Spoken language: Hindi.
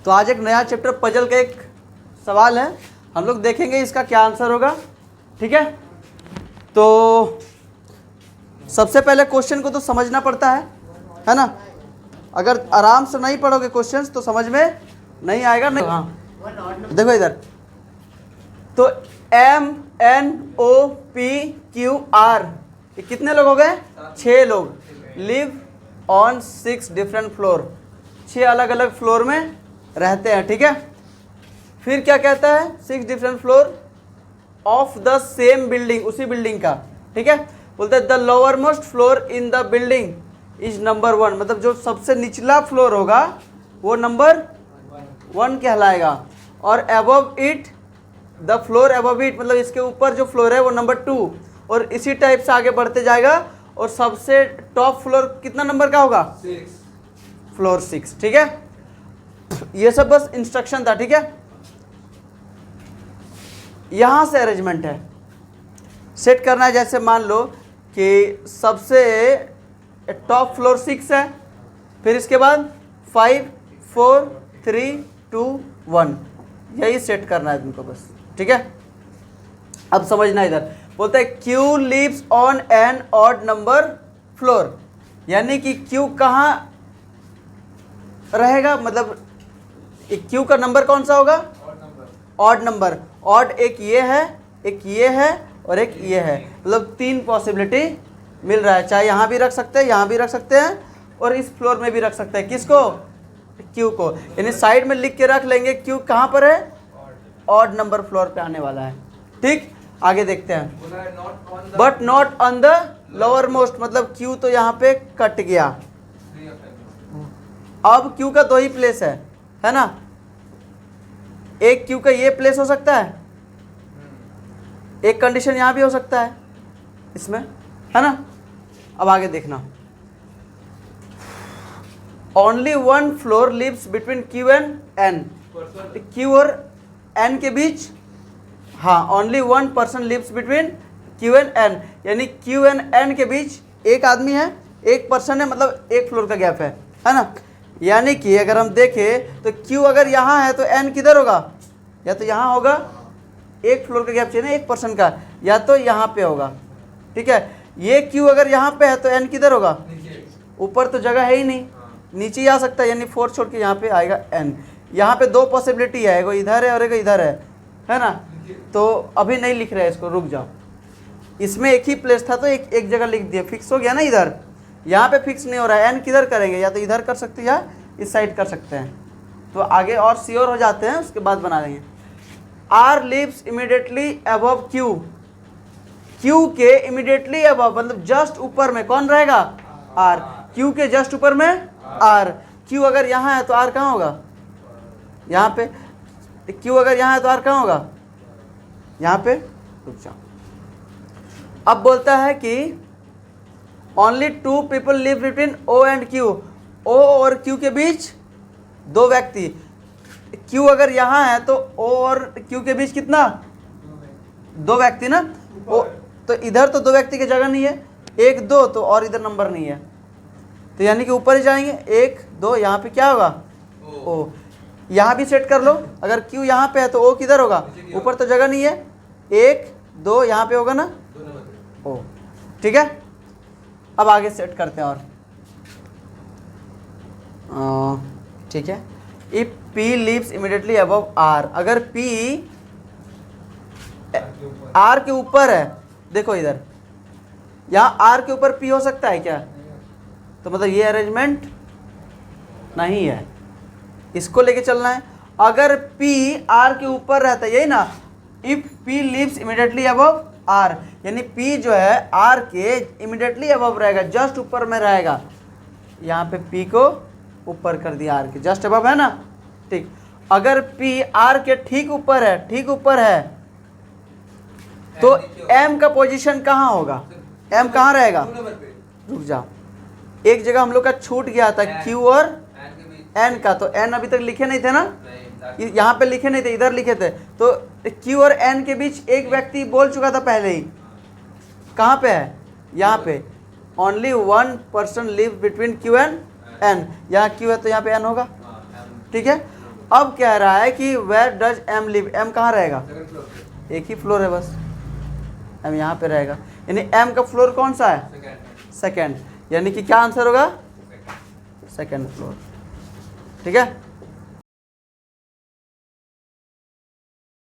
तो आज एक नया चैप्टर पजल का एक सवाल है, हम लोग देखेंगे इसका क्या आंसर होगा। ठीक है, तो सबसे पहले क्वेश्चन को तो समझना पड़ता है ना। अगर आराम से नहीं पढ़ोगे क्वेश्चंस तो समझ में नहीं आएगा। नहीं, हाँ देखो इधर, तो MNOPQR ये कितने लोग हो गए? 6 लोग। लिव ऑन 6 डिफरेंट फ्लोर, 6 अलग अलग फ्लोर में रहते हैं। ठीक है, फिर क्या कहता है? 6 different floor of the same building, उसी बिल्डिंग का। ठीक है, बोलते हैं the lower most floor in the building is number 1, मतलब जो सबसे निचला फ्लोर होगा वो नंबर 1 कहलाएगा। और above it, the floor above it, मतलब इसके ऊपर जो फ्लोर है वो नंबर 2, और इसी टाइप से आगे बढ़ते जाएगा। और सबसे टॉप फ्लोर कितना नंबर का होगा? 6, फ्लोर 6। ठीक है, ये सब बस इंस्ट्रक्शन था। ठीक है, यहां से अरेंजमेंट है, सेट करना है। जैसे मान लो कि सबसे टॉप फ्लोर 6 है, फिर इसके बाद 5 4 3 2 1, यही सेट करना है तुमको बस। ठीक है, अब समझना इधर, बोलते हैं Q lives on an odd number floor, यानी कि क्यू कहाँ रहेगा, मतलब क्यू का नंबर कौन सा होगा? Odd number. ऑड एक ये है, एक ये है और एक ये है, मतलब 3 पॉसिबिलिटी मिल रहा है। चाहे यहाँ भी रख सकते हैं, यहाँ भी रख सकते हैं, और इस फ्लोर में भी रख सकते हैं। किसको? क्यू को। यानी साइड में लिख के रख लेंगे क्यू कहाँ पर है? ऑड नंबर फ्लोर पे आने वाला है। ठीक, आगे देखते हैं। But not on the lower most, मतलब क्यू तो यहाँ पे कट गया। अब क्यू का 2 ही प्लेस है ना। एक क्यू का ये प्लेस हो सकता है, एक कंडीशन यहाँ भी हो सकता है इसमें, है ना। अब आगे देखना, only 1 floor lives between Q and N, Q और एन के बीच, हाँ, only 1 person lives between Q and N, यानी क्यू एंड एन के बीच एक आदमी है, एक पर्सन है, मतलब एक फ्लोर का गैप है ना। यानी कि अगर हम देखें तो क्यू अगर यहाँ है तो एन किधर होगा? या तो यहाँ होगा, एक फ्लोर का गैप चाहिए ना एक पर्सन का, या तो यहाँ पे होगा। ठीक है, ये क्यू अगर यहाँ पे है तो एन किधर होगा? ऊपर तो जगह है ही नहीं, नीचे ही आ सकता है, यानी 4 छोड़ के यहाँ पे आएगा एन। यहाँ पे 2 पॉसिबिलिटी है, एगो इधर है और एगो इधर है ना। तो अभी नहीं लिख रहे हैं इसको, रुक जाओ। इसमें एक ही प्लेस था तो एक जगह लिख दिया, फिक्स हो गया ना। इधर यहाँ पे फिक्स नहीं हो रहा है, एन किधर करेंगे? या तो इधर कर सकते हैं या इस साइड कर सकते हैं। तो आगे और श्योर हो जाते हैं, उसके बाद बना देंगे। R lives immediately above Q, Q के इमीडिएटली अबव, मतलब जस्ट ऊपर में कौन रहेगा? आर। क्यू के जस्ट ऊपर में आर। क्यू अगर यहाँ है तो आर कहाँ होगा? यहाँ पे। क्यू अगर यहाँ है तो आर कहाँ होगा? यहाँ पे। रुक जाओ, अब बोलता है कि only 2 people live between O and Q, O और क्यू के बीच 2 व्यक्ति। क्यू अगर यहाँ है तो ओ और क्यू के बीच कितना? 2 व्यक्ति ना। ओ तो इधर तो 2 व्यक्ति की जगह नहीं है, 1 2, तो और इधर नंबर नहीं है, तो यानी कि ऊपर ही जाएंगे। 1 2, यहाँ पे क्या होगा? ओ। यहाँ भी सेट कर लो, अगर क्यू यहाँ पे है तो ओ किधर होगा? ऊपर तो जगह नहीं है, 1 2 यहाँ पे होगा ना, ओ। ठीक है, अब आगे सेट करते हैं। और ठीक है, if P lives immediately above R, अगर P R के ऊपर है, देखो इधर, यहाँ R के ऊपर P हो सकता है क्या? तो मतलब ये अरेंजमेंट नहीं है, इसको लेके चलना है। अगर P R के ऊपर रहता है, यही ना, if P lives immediately above R, यानी P जो है R के इमीडिएटली अबव रहेगा, जस्ट ऊपर में रहेगा। यहाँ पे P को ऊपर कर दिया, R के जस्ट अबव है ना। ठीक, अगर P R के ठीक ऊपर है, ठीक ऊपर है, तो M का पोजीशन कहाँ होगा? M कहाँ रहेगा? रुक जाओ, एक जगह हम लोग का छूट गया था, Q और N का, तो N अभी तक लिखे नहीं थे ना, यहाँ पे लिखे नहीं थे, इधर लिखे थे। तो Q और N के बीच एक व्यक्ति बोल चुका था पहले ही, कहाँ पे है? यहाँ पे। Only 1 person live between Q and N, यहाँ Q है तो यहाँ पे N होगा। ठीक है, अब कह रहा है कि where does M live, M कहाँ रहेगा, एक ही फ्लोर है बस, एम यहाँ पे रहेगा, यानी एम का फ्लोर कौन सा है, सेकेंड, यानी कि क्या आंसर होगा, सेकेंड फ्लोर। ठीक है।